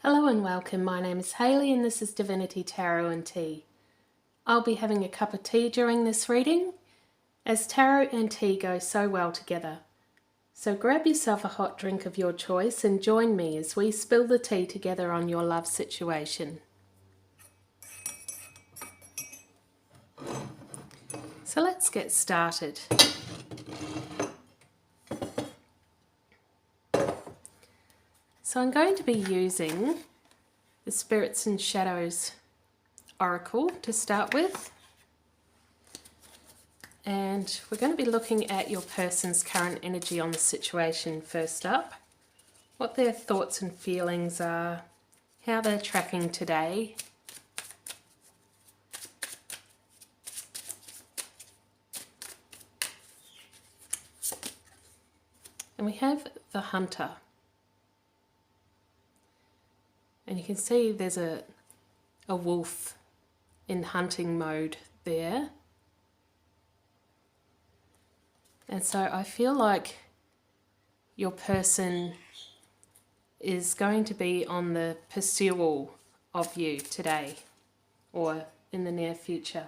Hello and welcome, my name is Hayley and this is Divinity Tarot and Tea. I'll be having a cup of tea during this reading, as tarot and tea go so well together. So grab yourself a hot drink of your choice and join me as we spill the tea together on your love situation. So let's get started. So I'm going to be using the Spirits and Shadows Oracle to start with. And we're going to be looking at your person's current energy on the situation first up. What their thoughts and feelings are, how they're tracking today. And we have the Hunter. And you can see there's a wolf in hunting mode there. And so I feel like your person is going to be on the pursuit of you today or in the near future.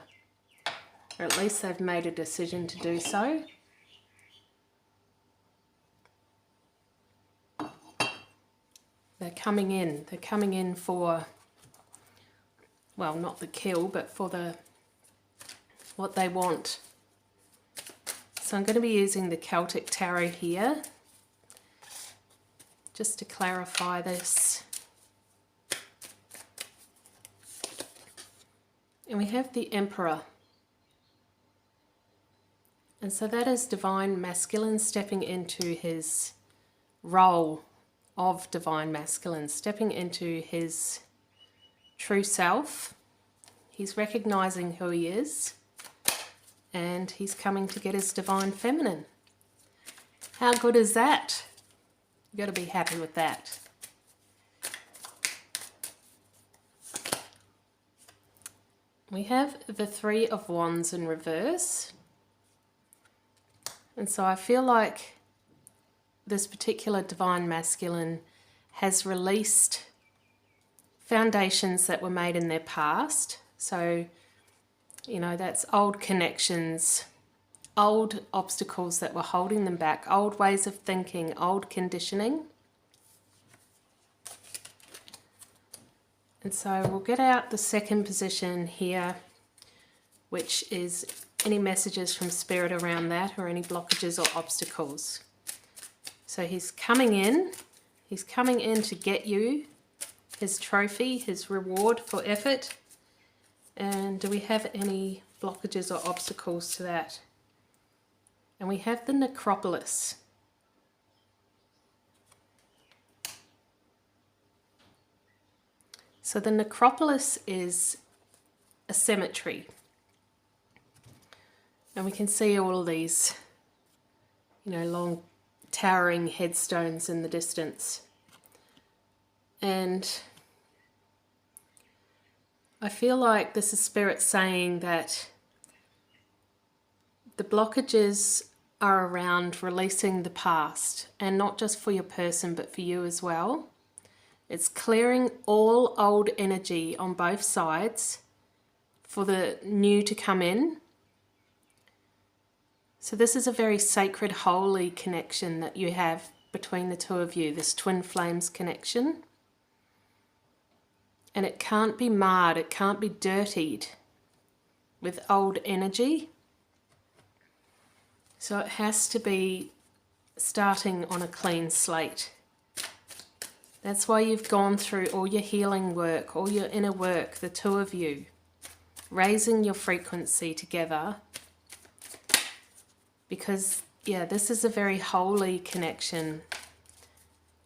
Or at least they've made a decision to do so. They're coming in for, well, not the kill, but for what they want. So I'm going to be using the Celtic Tarot here, just to clarify this. And we have the Emperor. And so that is Divine Masculine stepping into his role of Divine Masculine, stepping into his true self. He's recognizing who he is and he's coming to get his Divine Feminine. How good is that? You've got to be happy with that. We have the Three of Wands in reverse. And so I feel like this particular Divine Masculine has released foundations that were made in their past. So, you know, that's old connections, old obstacles that were holding them back, old ways of thinking, old conditioning. And so we'll get out the second position here, which is any messages from Spirit around that or any blockages or obstacles. So he's coming in to get you his trophy, his reward for effort. And do we have any blockages or obstacles to that? And we have the Necropolis. So the Necropolis is a cemetery. And we can see all of these, you know, long towering headstones in the distance. And I feel like this is Spirit saying that the blockages are around releasing the past, and not just for your person but for you as well. It's clearing all old energy on both sides for the new to come in. So this is a very sacred, holy connection that you have between the two of you, this twin flames connection. And it can't be marred, it can't be dirtied with old energy. So it has to be starting on a clean slate. That's why you've gone through all your healing work, all your inner work, the two of you, raising your frequency together. Because, yeah, this is a very holy connection.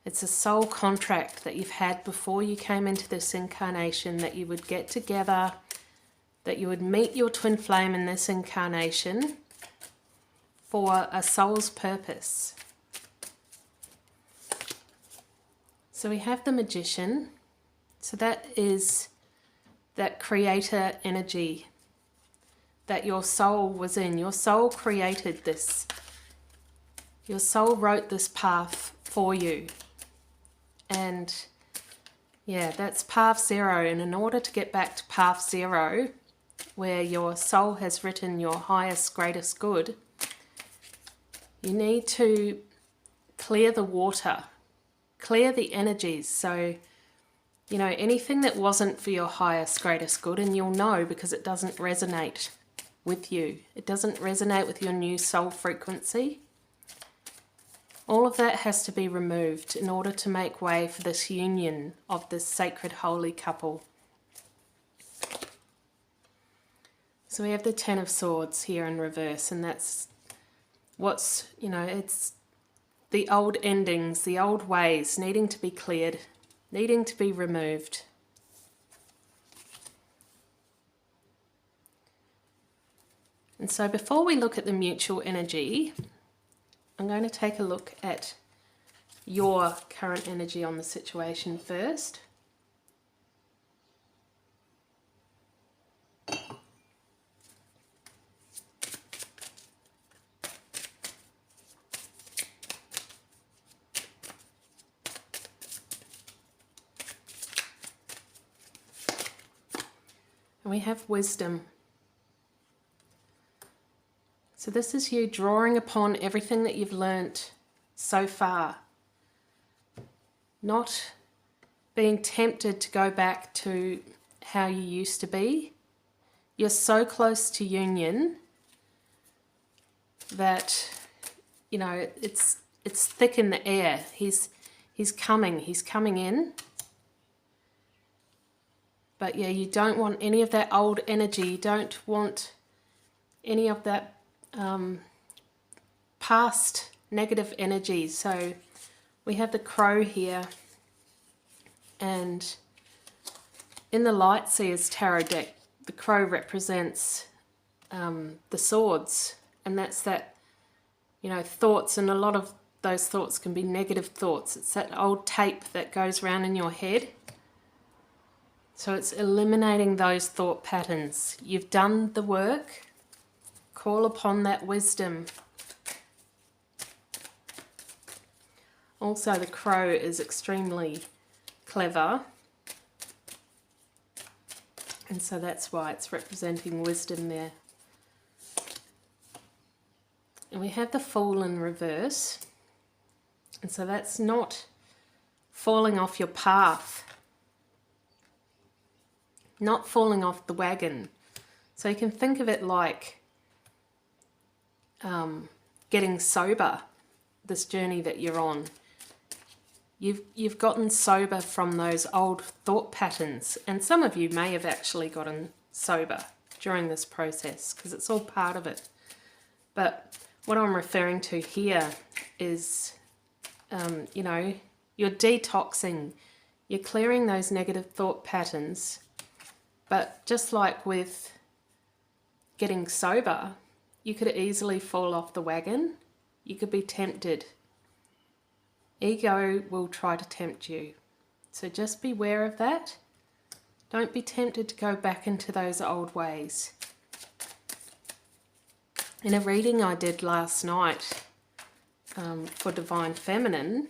It's a soul contract that you've had before you came into this incarnation, that you would get together, that you would meet your twin flame in this incarnation for a soul's purpose. So we have the Magician. So that is that creator energy that your soul was in. Your soul created this. Your soul wrote this path for you. And Yeah, that's path 0, and in order to get back to path 0, where your soul has written your highest, greatest good, you need to clear the water, clear the energies. So, you know, anything that wasn't for your highest, greatest good, and you'll know because it doesn't resonate with you. It doesn't resonate with your new soul frequency. All of that has to be removed in order to make way for this union of this sacred holy couple. So we have the Ten of Swords here in reverse, and that's what's, you know, it's the old endings, the old ways needing to be cleared, needing to be removed. And so before we look at the mutual energy, I'm going to take a look at your current energy on the situation first. And we have wisdom. So this is you drawing upon everything that you've learnt so far. Not being tempted to go back to how you used to be. You're so close to union that, you know, it's thick in the air. He's coming in. But yeah, you don't want any of that old energy. You don't want any of that past negative energy. So we have the Crow here, and in the Light Seers Tarot deck, the Crow represents the swords, and that's that, you know, thoughts, and a lot of those thoughts can be negative thoughts. It's that old tape that goes round in your head. So it's eliminating those thought patterns. You've done the work. Call upon that wisdom. Also, the Crow is extremely clever, and so that's why it's representing wisdom there. And we have the Fool in reverse, and so that's not falling off your path, not falling off the wagon. So you can think of it like getting sober, this journey that you're on. You've gotten sober from those old thought patterns, and some of you may have actually gotten sober during this process because it's all part of it. But what I'm referring to here is, you know, you're detoxing, you're clearing those negative thought patterns. But just like with getting sober, you could easily fall off the wagon. You could be tempted. Ego will try to tempt you. So just beware of that. Don't be tempted to go back into those old ways. In a reading I did last night for Divine Feminine,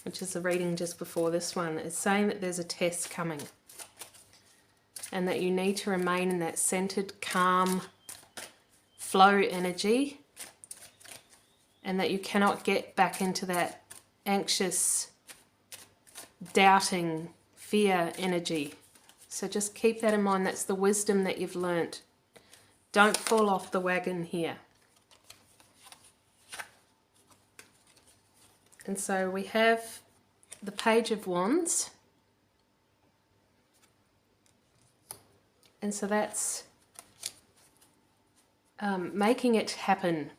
which is the reading just before this one, it's saying that there's a test coming, and that you need to remain in that centered, calm, flow energy, and that you cannot get back into that anxious, doubting, fear energy. So just keep that in mind. That's the wisdom that you've learnt. Don't fall off the wagon here. And so we have the Page of Wands. And so that's making it happen,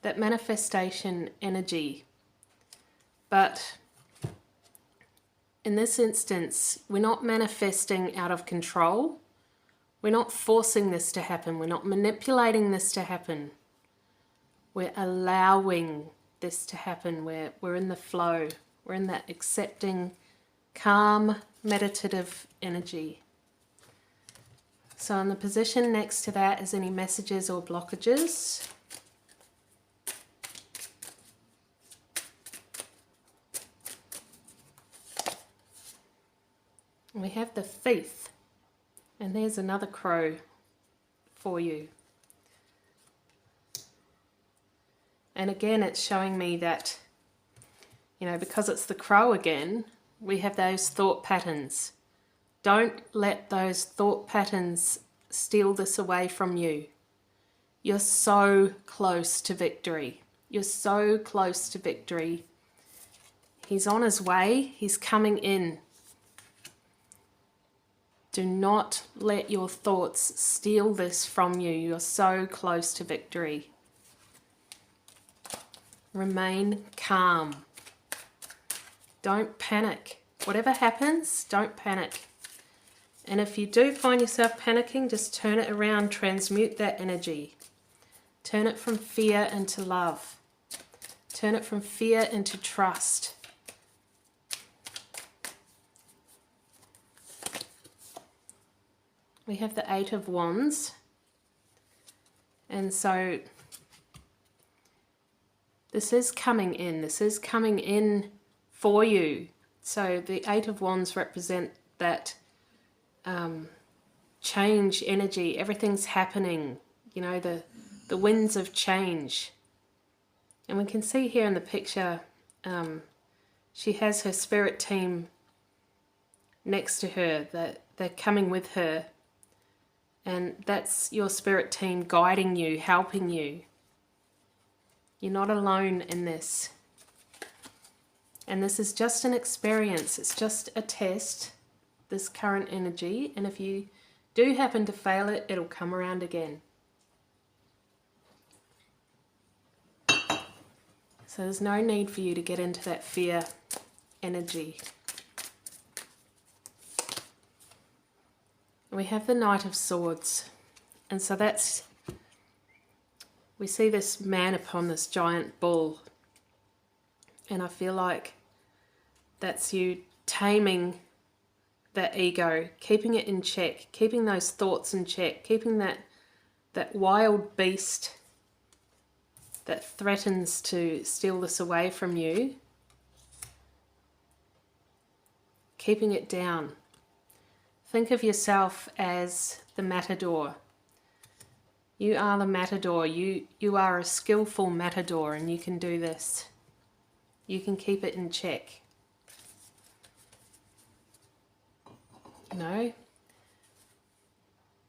that manifestation energy. But in this instance, we're not manifesting out of control. We're not forcing this to happen. We're not manipulating this to happen. We're allowing this to happen. We're in the flow. We're in that accepting, calm, meditative energy. So in the position next to that is any messages or blockages. We have the thief, and there's another crow for you. And again, it's showing me that, you know, because it's the crow again, we have those thought patterns. Don't let those thought patterns steal this away from you. You're so close to victory. You're so close to victory. He's on his way. He's coming in. Do not let your thoughts steal this from you. You're so close to victory. Remain calm. Don't panic. Whatever happens, don't panic. And if you do find yourself panicking, just turn it around, transmute that energy. Turn it from fear into love. Turn it from fear into trust. We have the Eight of Wands. And so this is coming in. This is coming in for you. So the Eight of Wands represent that change energy. Everything's happening. You know, the winds of change. And we can see here in the picture, she has her spirit team next to her. That they're coming with her. And that's your spirit team guiding you, helping you. You're not alone in this. And this is just an experience. It's just a test, this current energy. And if you do happen to fail it, it'll come around again. So there's no need for you to get into that fear energy. We have the Knight of Swords. And so that's, we see this man upon this giant bull. And I feel like that's you taming that ego, keeping it in check, keeping those thoughts in check, keeping that wild beast that threatens to steal this away from you, keeping it down. Think of yourself as the matador. You are the matador. You are a skillful matador, and you can do this. You can keep it in check. You know,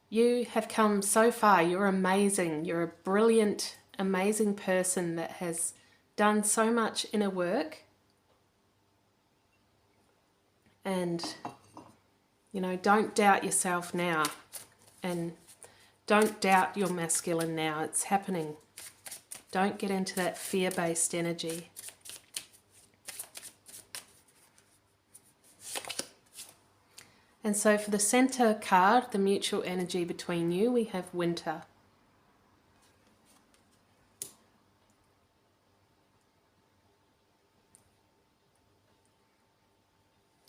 you have come so far. You're amazing. You're a brilliant, amazing person that has done so much inner work. And, you know, don't doubt yourself now. And don't doubt your masculine now. It's happening. Don't get into that fear-based energy. And so for the center card, the mutual energy between you, we have winter.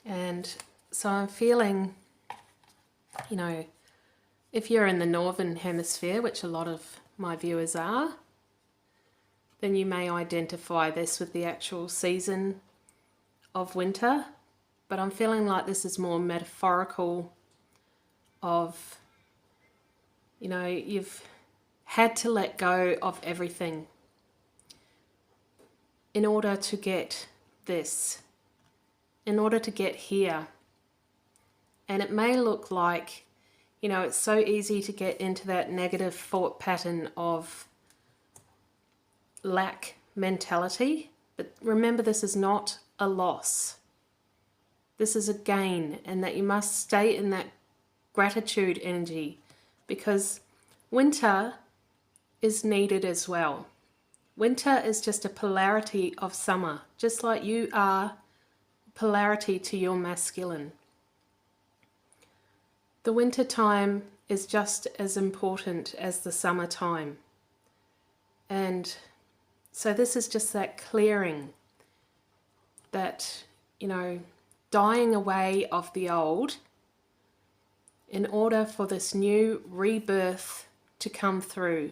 And so I'm feeling, you know, if you're in the northern hemisphere, which a lot of my viewers are, then you may identify this with the actual season of winter. But I'm feeling like this is more metaphorical of, you know, you've had to let go of everything in order to get this, in order to get here. And it may look like, you know, it's so easy to get into that negative thought pattern of lack mentality. But remember, this is not a loss. This is a gain, and that you must stay in that gratitude energy, because winter is needed as well. Winter is just a polarity of summer, just like you are polarity to your masculine. The winter time is just as important as the summertime. And so this is just that clearing, that, you know, dying away of the old in order for this new rebirth to come through.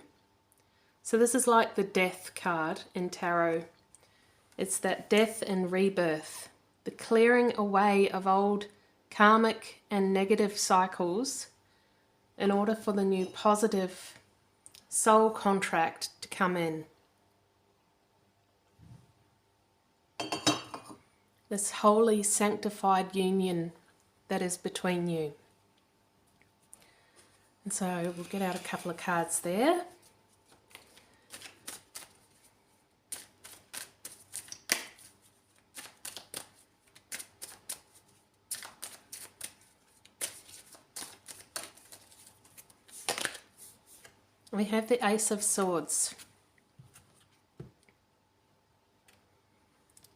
So this is like the death card in tarot. It's that death and rebirth, the clearing away of old karmic and negative cycles in order for the new positive soul contract to come in. This holy sanctified union that is between you. And so we'll get out a couple of cards there. We have the Ace of Swords.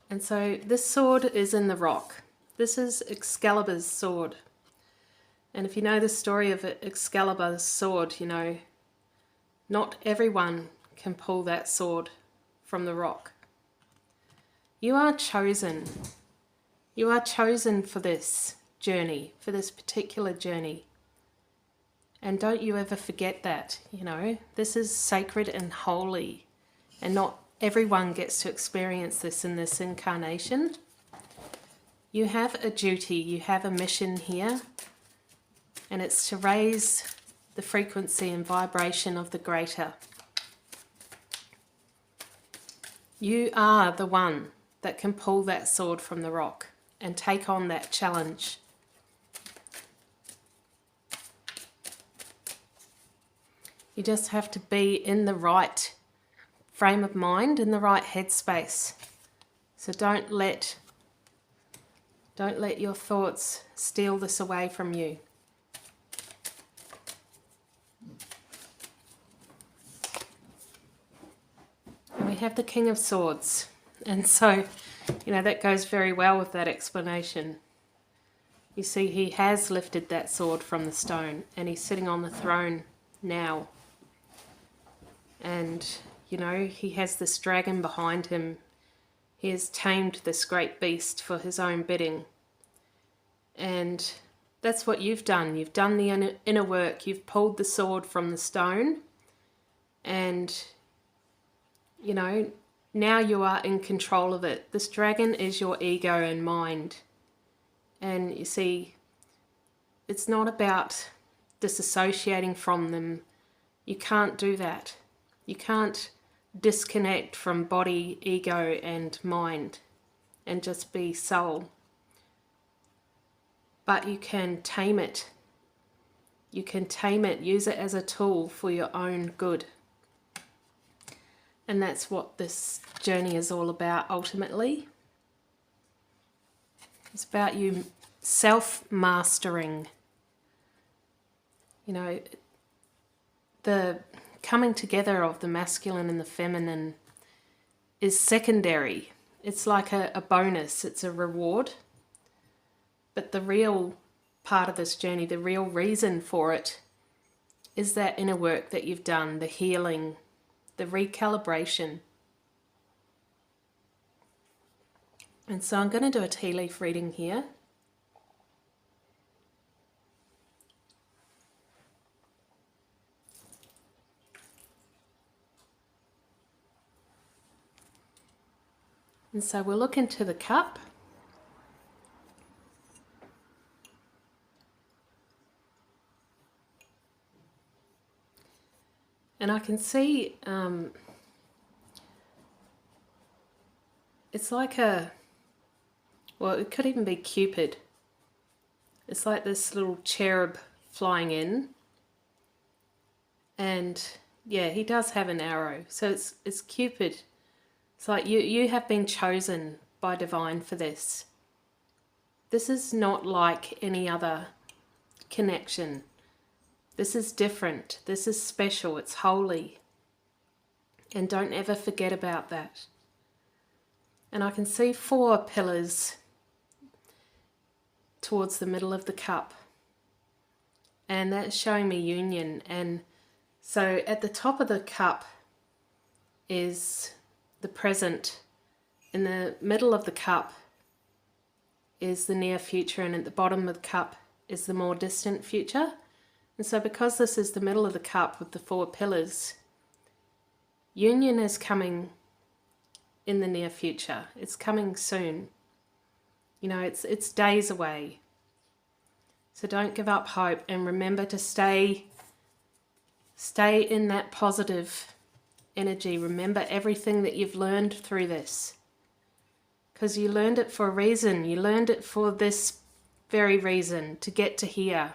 And so this sword is in the rock. This is Excalibur's sword. And if you know the story of Excalibur's sword, you know, not everyone can pull that sword from the rock. You are chosen. You are chosen for this journey, for this particular journey. And don't you ever forget that, you know, this is sacred and holy, and not everyone gets to experience this in this incarnation. You have a duty, you have a mission here, and it's to raise the frequency and vibration of the greater. You are the one that can pull that sword from the rock and take on that challenge. You just have to be in the right frame of mind, in the right headspace. So don't let your thoughts steal this away from you. And we have the King of Swords. And so, you know, that goes very well with that explanation. You see, he has lifted that sword from the stone and he's sitting on the throne now. And, you know, he has this dragon behind him. He has tamed this great beast for his own bidding. And that's what you've done. You've done the inner work. You've pulled the sword from the stone. And, you know, now you are in control of it. This dragon is your ego and mind. And you see, it's not about disassociating from them. You can't do that. You can't disconnect from body, ego and mind and just be soul. But you can tame it. You can tame it, use it as a tool for your own good. And that's what this journey is all about ultimately. It's about you self-mastering. You know, the coming together of the masculine and the feminine is secondary. It's like a bonus, it's a reward. But the real part of this journey, the real reason for it, is that inner work that you've done, the healing, the recalibration. And so I'm going to do a tea leaf reading here. And so we'll look into the cup. And I can see it's like well, it could even be Cupid. It's like this little cherub flying in. And yeah, he does have an arrow. So it's Cupid. It's like you have been chosen by divine for this. This is not like any other connection. This is different. This is special. It's holy. And don't ever forget about that. And I can see 4 pillars towards the middle of the cup. And that's showing me union. And so at the top of the cup is the present. In the middle of the cup is the near future, and at the bottom of the cup is the more distant future. And so because this is the middle of the cup with the 4 pillars, union is coming in the near future. It's coming soon. You know, it's days away. So don't give up hope, and remember to stay in that positive energy. Remember everything that you've learned through this, because you learned it for a reason. You learned it for this very reason, to get to here.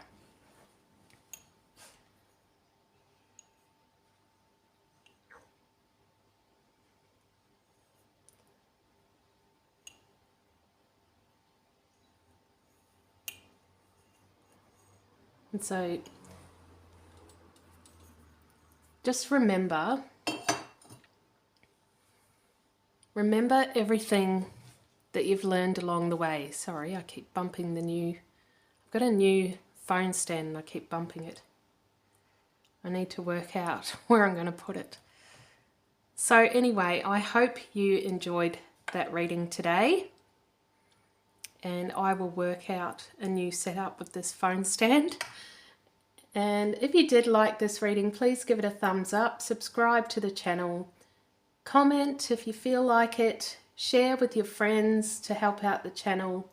And so just remember everything that you've learned along the way. Sorry, I keep bumping I've got a new phone stand and I keep bumping it. I need to work out where I'm going to put it. So anyway, I hope you enjoyed that reading today, and I will work out a new setup with this phone stand. And if you did like this reading, please give it a thumbs up, subscribe to the channel, comment if you feel like it, share with your friends to help out the channel,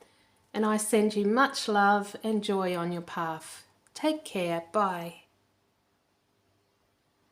and I send you much love and joy on your path. Take care. Bye.